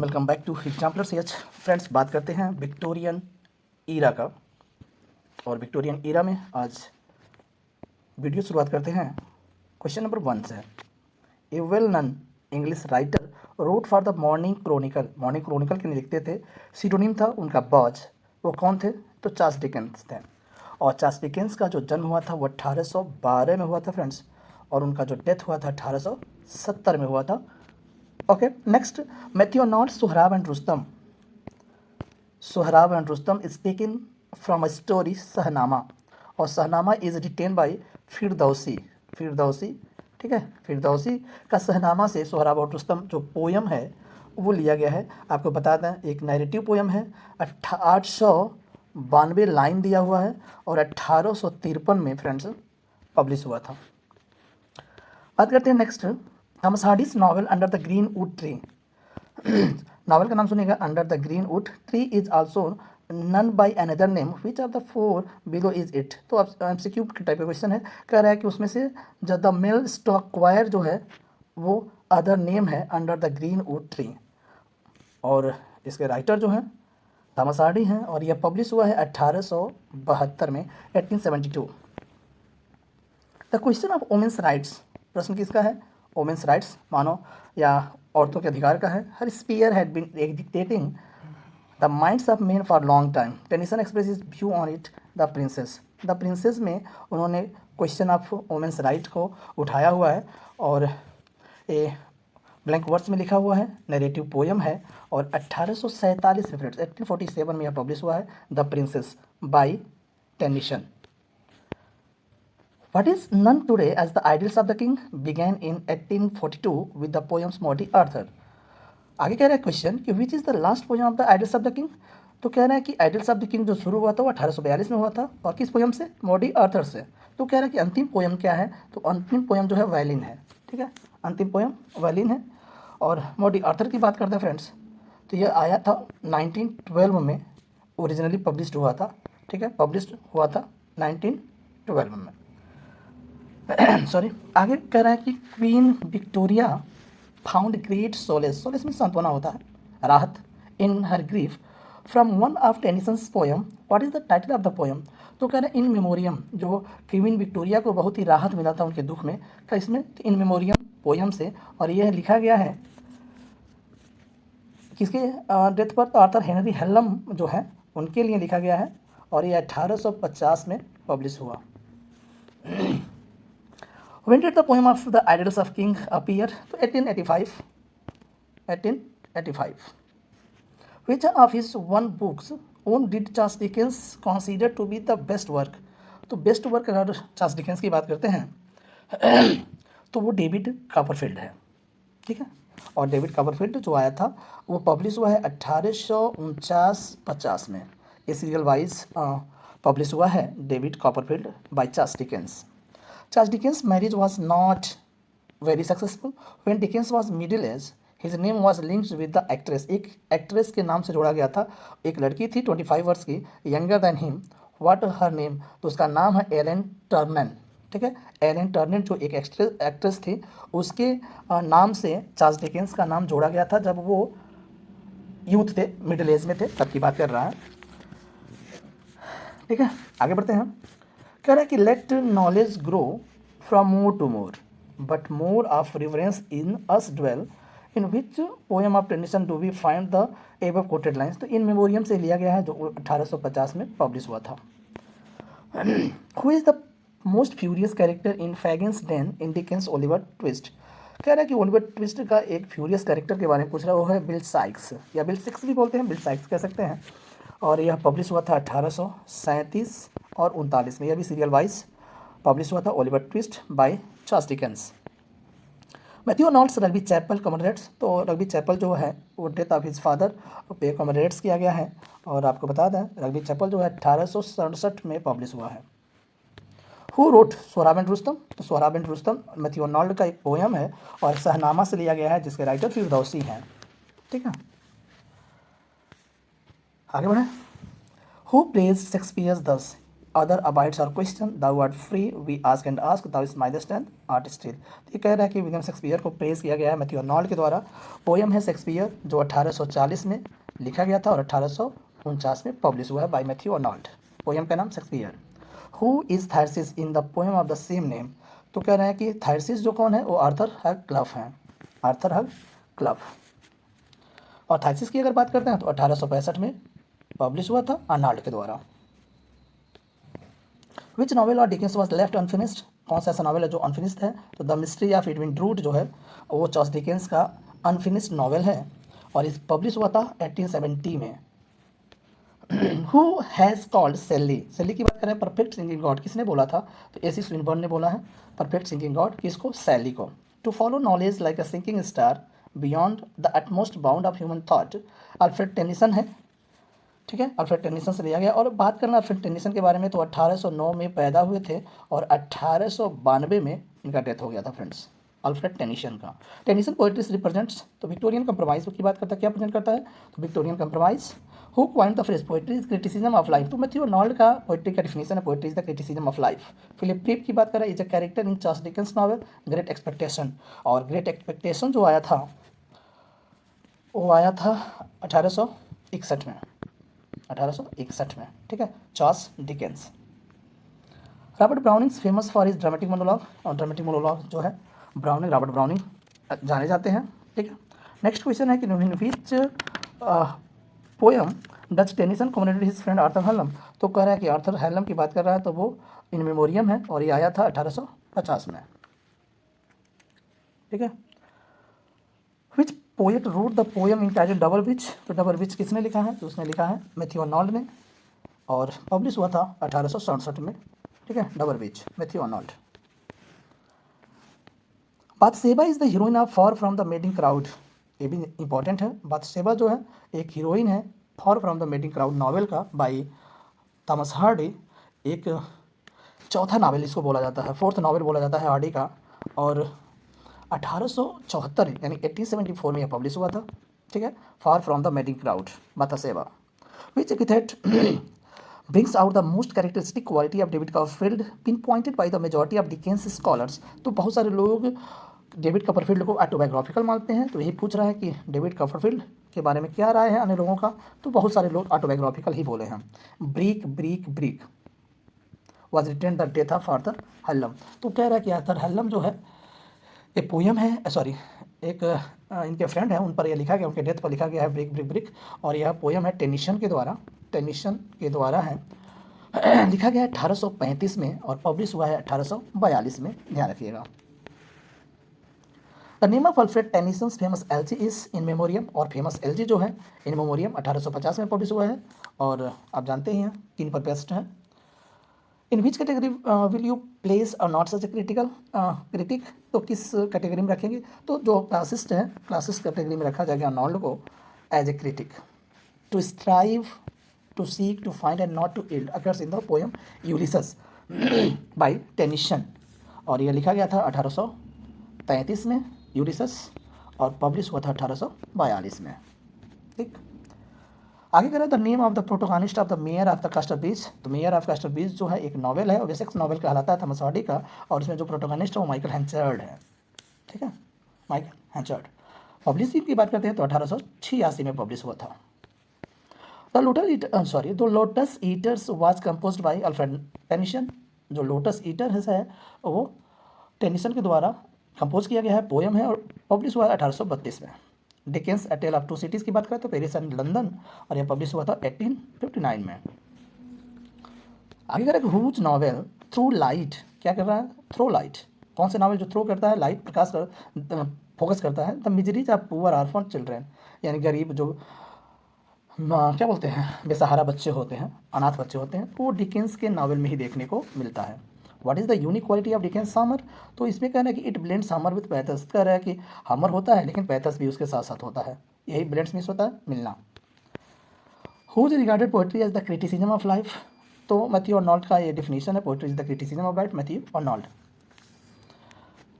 Welcome back to Exemplar CH। Friends, बात करते हैं विक्टोरियन ईरा का। और विक्टोरियन ईरा में आज वीडियो शुरुआत करते हैं क्वेश्चन नंबर 1 से। A well known English writer wrote for the morning chronicle. Morning chronicle के लिए लिखते थे, सिडोनिम था उनका बॉज। वो कौन थे? तो चार्ल्स डिकेंस थे। और चार्ल्स डिकेंस का जो जन्म हुआ था वो 1812 में हुआ था फ्रेंड्स, और उनका जो डेथ हुआ था 1870 में हुआ था। Okay, next, Matthew Arnold Sohrab and Rustum. Sohrab and Rustum is taken from a story Shahnameh, और Shahnameh is written by Firdausi. Firdausi, ठीक है, फिरदौसी का सहनामा से सोहराब और रुस्तम जो पोयम है वो लिया गया है। आपको बता दें, एक नैरेटिव पोयम है, 892 लाइन दिया हुआ है, और 1853 में फ्रेंड्स पब्लिश हुआ था। बात करते हैं next, Thomas Hardy's novel under the greenwood tree. Novel का नाम सुनिएगा, under the greenwood tree is also known by another name which of the four below is it. तो अब MCQ टाइप का क्वेश्चन है, कह रहा है कि उसमें से द मिल स्टॉक क्वायर जो है वो अदर नेम है under the greenwood tree. और इसके राइटर जो हैं थॉमस हार्डी हैं, और यह पब्लिश हुआ है 1872 में, 1872। The question of women's rights, प्रश्न किसका है? वुमेन्स राइट्स मानो या औरतों के अधिकार का है। Shakespeare had been dictating the minds of men for long time. Tennyson express his view on it the Princess. The Princess में उन्होंने क्वेश्चन ऑफ वुमेन्स राइट को उठाया हुआ है, और ये ब्लैंक वर्ड्स में लिखा हुआ है, नैरेटिव पोयम है, और 1847 में फ्रेंड्स 1847 में यह पब्लिश हुआ है, the princess by Tennyson. What is known today as the Idylls of the King began in 1842 with the poems Maudie Arthur। आगे कह रहा है क्वेश्चन कि which is the last poem of the idols of the king. तो कह रहा है कि आइडल्स ऑफ द किंग जो शुरू हुआ था वो 1842 में हुआ था, और किस पोएम से? मॉडी आर्थर से। तो कह रहा है कि अंतिम पोएम क्या है? तो अंतिम पोएम जो है वायलिन है, ठीक है, अंतिम पोएम वायलिन है। और मॉडी आर्थर की बात करते हैं फ्रेंड्स, तो यह आया था 1912 में, ओरिजिनली पब्लिश्ड हुआ था, ठीक है, पब्लिश्ड हुआ था 1912 में। सॉरी, आगे कह रहा है कि Queen Victoria found great solace. Solace में सांत्वना होता है, राहत, in her grief from one of Tennyson's poem. What is the title of the poem? तो कह रहे हैं इन मेमोरियम, जो क्वीन विक्टोरिया को बहुत ही राहत मिला था उनके दुख में, का इसमें इन मेमोरियम पोयम से। और यह लिखा गया है किसके डेथ पर? तो आर्थर हेनरी हेलम जो है उनके लिए लिखा गया है, और ये 1850 में पब्लिश हुआ। When did the poem of the Idylls of King appear? तो 1885, 1885। Which of his one books own did Charles Dickens consider to be the best work? तो बेस्ट वर्क अगर चार्ल्स डिकेंस की बात करते हैं तो वो डेविड कॉपरफील्ड है, ठीक है। और डेविड कॉपरफील्ड जो आया था वो पब्लिश हुआ है 1849-50 में। ये सीरियल वाइज पब्लिश हुआ है, David Copperfield bye Charles Dickens. Charles Dickens' marriage was not very successful. When Dickens was middle age, his name was linked with the actress. एक एक्ट्रेस के नाम से जोड़ा गया था। एक लड़की थी 25 वर्ष की, younger than him. What her name? तो उसका नाम है एलेन टर्नन, ठीक है। एलेन टर्नन जो एक एक्ट्रेस थी, उसके नाम से चार्ल्स डिकेंस का नाम जोड़ा गया था जब वो यूथ थे, मिडिल एज में थे, तब की बात कर रहा है, ठीक है। आगे बढ़ते हैं। कह रहा है कि let knowledge grow from more to more but more of reverence in us dwell in which poem of Tennyson do we find the above quoted lines. तो इन मेमोरियम से लिया गया है जो 1850 में पब्लिश हुआ था। Who is the most furious character in Fagin's den in Dickens Oliver Twist. कह रहा है कि ओलिवर ट्विस्ट का एक फ्यूरियस कैरेक्टर के बारे में पूछ रहा है, वो है बिल साइक्स, या बिल सिक्स भी बोलते हैं, बिल साइक्स कह सकते हैं। और यह पब्लिश हुआ था 1837 और 39 में। यह भी सीरियल वाइज पब्लिश हुआ था, Oliver Twist by Charles Dickens. Matthew Arnold's Rugby Chapel commemorates. तो रग्बी चैपल जो है वो डेथ ऑफ हिज फादर पे कमेमोरेट्स किया गया है, और आपको बता दें रग्बी चैपल जो है 1867 में पब्लिश हुआ है। Who wrote Sohrab and Rustam? तो सोहराब एंड रुस्तम मैथ्यू नॉल्ट का एक पोयम है, और सहनामा से लिया गया है, जिसके राइटर फिरदौसी हैं, ठीक है। आगे बढ़े। Who praise Shakespeare thus? Other abide our question the word free we ask and ask the is my the strength art still. तो ये कह रहा है कि विलियम शेक्सपियर को प्रेज किया गया है मैथ्यू अर्नोल्ड के द्वारा। पोयम है शेक्सपियर जो 1840 में लिखा गया था और 1849 में पब्लिश हुआ है बाय मैथ्यू अर्नोल्ड। पोयम का नाम Shakespeare. Who is Thyrsis in the poem of the same name. तो कह रहे हैं कि थर्सिस जो कौन है वो आर्थर हग क्लफ हैं, आर्थर हग क्लफ। और थर्सिस की अगर बात करते हैं तो 1865 में पब्लिश हुआ था अर्नोल्ड के द्वारा। विच नॉवल और डिकेंस वॉज लेफ्ट अनफिनिश्ड। कौन सा ऐसा नॉवल है जो अनफिनिश्ड है। तो द मिस्ट्री ऑफ एडविन ड्रूट जो है वो चार्ल्स डिकेंस का अनफिनिश्ड नॉवल है और इस पब्लिश हुआ था 1870 में। हु हैज़ कॉल्ड सेली। सेली की बात करें परफेक्ट सिंगिंग गॉड किसने बोला था। तो एसी स्विनबर्न ने बोला है परफेक्ट सिंगिंग गॉड किसको, सेली को। To follow knowledge like a sinking star beyond the utmost bound of human thought. Alfred Tennyson है, ठीक है, अल्फ्रेड टेनिसन से लिया गया। और बात करना अल्फ्रेड टेनिसन के बारे में तो 1809 में पैदा हुए थे और 1892 में इनका डेथ हो गया था फ्रेंड्स, अल्फ्रेड टेनिसन का। टेनिसन पोइट्रीज रिप्रेजेंट्स तो विक्टोरियन कंप्रोमाइज की बात करता है, क्या प्रेजेंट करता है तो Victorian compromise. Who coined the phrase poetry is criticism of life. तो मैथ्यू अर्नोल्ड का पोइट्री का डिफिनेशन है poetry is the criticism of life. Philip क्रीक की बात करें is a character in Charles Dickens novel great expectation. और great expectation जो आया था वो आया था 1861 में, 1861 में, ठीक है, Charles Dickens. Robert browning famous for his dramatic monologue. और ड्रामेटिक मोनोलॉग जो है ब्राउनिंग, रॉबर्ट ब्राउनिंग जाने जाते हैं, ठीक है। नेक्स्ट क्वेश्चन है कि in which poem does Tennyson communicated his friend Arthur Hallam. तो कह रहा है कि आर्थर हेलम की बात कर रहा है तो वो इन मेमोरियम है और ये आया था 1850 में, ठीक है। Which poet wrote the poem in title Dover Beach. तो डबल विच किसने लिखा है तो उसने लिखा है मैथ्यू अर्नोल्ड ने और पब्लिश हुआ था 1867 में, ठीक है, Dover Beach Matthew Arnold. Bathsheba is the heroine of far from the madding crowd. ये भी इंपॉर्टेंट है। बाथशेबा जो है एक हीरोइन है for from the madding crowd novel का बाई थॉमस हार्डी। एक चौथा नावल इसको बोला जाता है, फोर्थ नावल बोला जाता है हार्डी का। और 1874 यानी 1874 में यह पब्लिश हुआ था, ठीक है, far from the madding crowd Bathsheba. Which epithet brings out the most characteristic quality of David Copperfield pinpointed by the majority of Dickens scholars। तो बहुत सारे लोग डेविड कॉपरफील्ड को ऑटोबायोग्राफिकल मानते हैं। तो यही पूछ रहा है कि डेविड कॉपरफील्ड के बारे में क्या राय है अन्य लोगों का। तो बहुत सारे लोग ऑटोबायोग्राफिकल ही बोले हैं। Break break break was written the death of Arthur Hallam. तो कह रहा है कि आर्थर हेलम जो है एक पोयम है, सॉरी एक इनके फ्रेंड हैं उन पर यह लिखा गया, उनके डेथ पर लिखा गया है ब्रिक ब्रिक ब्रिक। और यह पोयम है टेनिसन के द्वारा है लिखा गया है 1835 में और पब्लिश हुआ है 1842 में, ध्यान रखिएगा। The name of Alfred Tennyson's famous algae is in memoriam. और फेमस एल्जी जो है इन मेमोरियम 1850 में पब्लिश हुआ है और आप जानते ही हैं किन पर बेस्ट है। In which category will you place Arnold such a critic. तो किस कैटेगरी में रखेंगे तो जो क्लासिस्ट है क्लासिस्ट कैटेगरी में रखा जाएगा अर्नोल्ड को as a critic. To strive to seek to find and not to yield occurs in the poem Ulysses by Tennyson. और यह लिखा गया था 1833 में यूलिसस और पब्लिश हुआ था 1842 में, ठीक। आगे करें the name of the protagonist of the Mayor of the Casterbridge. तो मेयर ऑफ कास्टर बीच जो है एक नॉवेल है और वेसेक्स नॉवेल कहलाता है थॉमस हार्डी का। और उसमें जो प्रोटोगनिस्ट है वो माइकल हेंचर्ड है, ठीक है, माइकल हेंचर्ड। पब्लिशिंग की बात करते हैं तो 1886 में पब्लिश हुआ था। The lotus eaters was composed bye Alfred Tennyson. जो लोटस ईटर है वो टेनिसन के द्वारा कंपोज किया गया है, पोएम है और पब्लिश हुआ है 1832 में। Dickens a tale of two cities की बात करें तो पेरिस एंड लंदन और यह पब्लिश हुआ था 1859 में। आगे करें हुज नॉवेल थ्रू लाइट क्या कर रहा है, थ्रो लाइट। कौन से नॉवेल जो थ्रो करता है लाइट प्रकाश कर फोकस करता है। The miseries of poor orphan children यानी गरीब जो क्या बोलते हैं बेसहारा बच्चे होते हैं, अनाथ बच्चे होते हैं, वो डिकेंस के नावल में ही देखने को मिलता है। What is the unique quality of Dickens summer. तो इसमें कहना है कि इट ब्लेंड्स समर विद पैथस। कह रहा है कि हमर होता है लेकिन पैथस भी उसके साथ साथ होता है, यही ब्लेंड्स मिस होता है मिलना। Who regarded poetry as the criticism of life. तो मैथ्यू अर्नोल्ड का ये डिफिनेशन है poetry is the criticism of life, Matthew Arnold.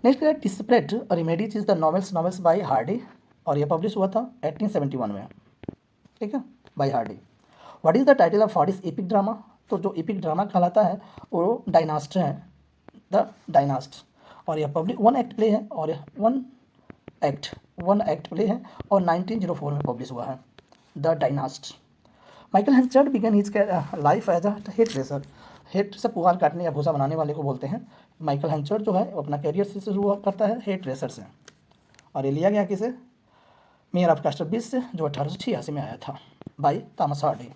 Next है Desperate Remedies is the novels by Hardy और यह पब्लिश हुआ था 1871 में, ठीक है, by Hardy. What is the title of Hardy's epic drama. तो जो एपिक ड्रामा कहलाता है वो डायनास्ट है, द डायनास्ट। और यह पब्लिक 1 एक्ट प्ले है और यह 1 एक्ट प्ले है और 1904 में पब्लिश हुआ है, the Dynasts. Michael Henchard began his life as a hay trusser. Hay से पुआल काटने या भूसा बनाने वाले को बोलते हैं। माइकल हेंचर्ड जो है वो अपना करियर से शुरू करता है हेट रेसर से, और ये लिया गया किसे, मेयर ऑफ कास्टर से, जो 1886 में आया था, by Thomas Hardy.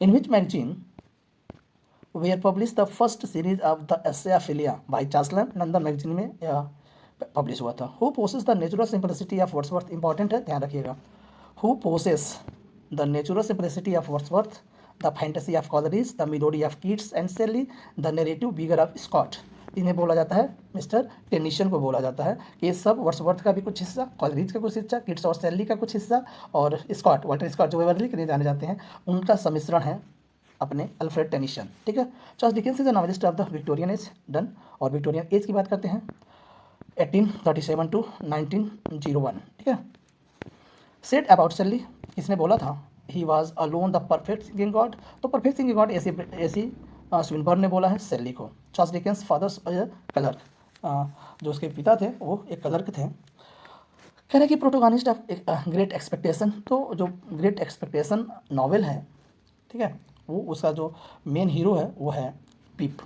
In which magazine were published the first series of the essay of Elia by Charles London magazine में पब्लिश हुआ था। Who possess the natural simplicity of Wordsworth, important है, ध्यान रखिएगा। Who possess the natural simplicity of Wordsworth, the fantasy of Coleridge, the melody of Keats and Shelley, the narrative vigour of Scott. इन्हें बोला जाता है, mister tension को बोला जाता है कि ये सब वर्ड्सवर्थ का भी कुछ हिस्सा, कॉलरीज का कुछ हिस्सा, कीट्स और सेली का कुछ हिस्सा, और स्कॉट, वाल्टर स्कॉट जो वेवरली के लिए जाने जाते हैं, उनका सम्मिश्रण है अपने अल्फ्रेड टेनिशन। ठीक है। Charles Dickens is the novelist of the Victorian age, done. और विक्टोरियन एज की बात करते हैं 1837 टू 1901। ठीक है। सेड अबाउट सेली, किसने बोला था, he was alone the perfect singing God, तो परफेक्ट सिंगिंग गॉड ऐसी स्विनबर्न ने बोला है सेली को। चार्ल्स डिकेंस फादर्स क्लर्क, जो उसके पिता थे वो एक क्लर्क थे। कह रहे कि प्रोटोगनिस्ट ऑफ ग्रेट एक्सपेक्टेशन, तो जो ग्रेट एक्सपेक्टेशन नॉवेल है, ठीक है, वो उसका जो मेन हीरो है वो है Pip.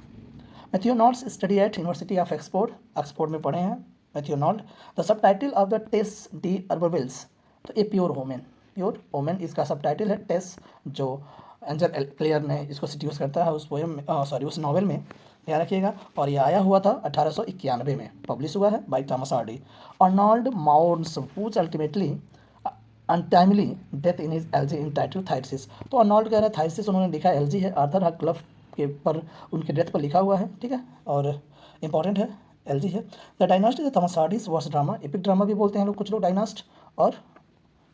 Matthew Arnold's study at university of Oxford में पढ़े हैं Matthew Arnold. The sub title of the Tess d'Urbervilles, तो ए प्योर वोमेन इसका सब टाइटल है। टेस जो एंजल क्लियर ने इसको सिट्यूस करता है उस पोएम में, उस नॉवेल में, ध्यान रखिएगा। और ये आया हुआ था 1891 में, पब्लिश हुआ है by Thomas Hardy. Arnold mourns whose ultimately untimely death in his elegy in title Thyrsis, तो अर्नोल्ड कह रहा है थाइसिस उन्होंने लिखा, एलजी है, आर्थर हक क्लफ के पर उनके डेथ पर लिखा हुआ है। ठीक है, और इंपॉर्टेंट है, एलजी है। The Dynasts is Thomas Hardy's verse drama, epic drama भी बोलते हैं लोग, कुछ लोग डायनास्ट, और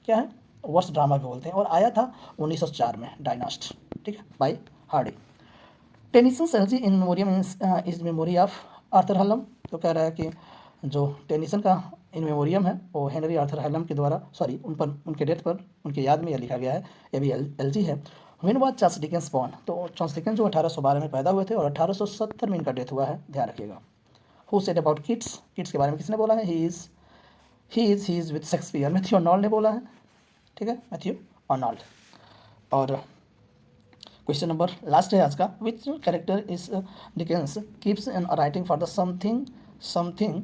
क्या है, वर्स ड्रामा भी बोलते हैं, और आया था 1904 में डायनास्ट। ठीक है, by Hardy. Tennyson elegy In Memoriam is memory of Arthur Hallam, तो कह रहा है कि जो टेनिसन का इन मेमोरियम है वो हेनरी आर्थर हलम के द्वारा, सॉरी, उनके डेथ पर उनके याद में यह लिखा गया है, यह भी एलजी है। When was Charles Dickens born, तो चार्ल्स डिकेंस जो 1812 में पैदा हुए थे और 1870 में इनका डेथ हुआ है, ध्यान रखिएगा। Who said about kids, kids के बारे में किसने बोला है, he is with Shakespeare, Matthew Arnold ने बोला है। ठीक है, मैथ्यू अर्नोल्ड। और क्वेश्चन नंबर लास्ट है आज का, which character is Dickens keeps in writing for the something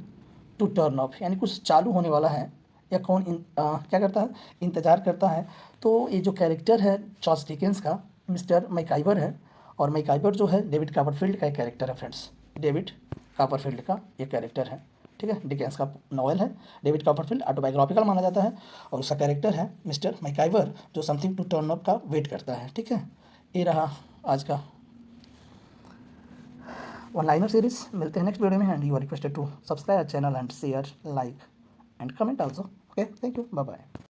to turn off, यानी कुछ चालू होने वाला है, या कौन क्या करता है, इंतज़ार करता है। तो ये जो कैरेक्टर है चार्ल्स डिकेंस का, मिस्टर मैकाइवर है, और मैकाइवर जो है डेविड कॉपरफील्ड का एक कैरेक्टर है फ्रेंड्स, डेविड कॉपरफील्ड का ये कैरेक्टर है। ठीक है, डिकेंस का नॉवल है, डेविड कॉपरफील्ड ऑटोबायोग्राफिकल माना जाता है, और उसका कैरेक्टर है मिस्टर मैकाइवर, जो समथिंग टू टर्न अप का वेट करता है। ठीक है, ये रहा आज का वन लाइनर सीरीज। मिलते हैं नेक्स्ट वीडियो में, and you are requested to subscribe channel and share, like and comment also. Okay, thank you, bye bye.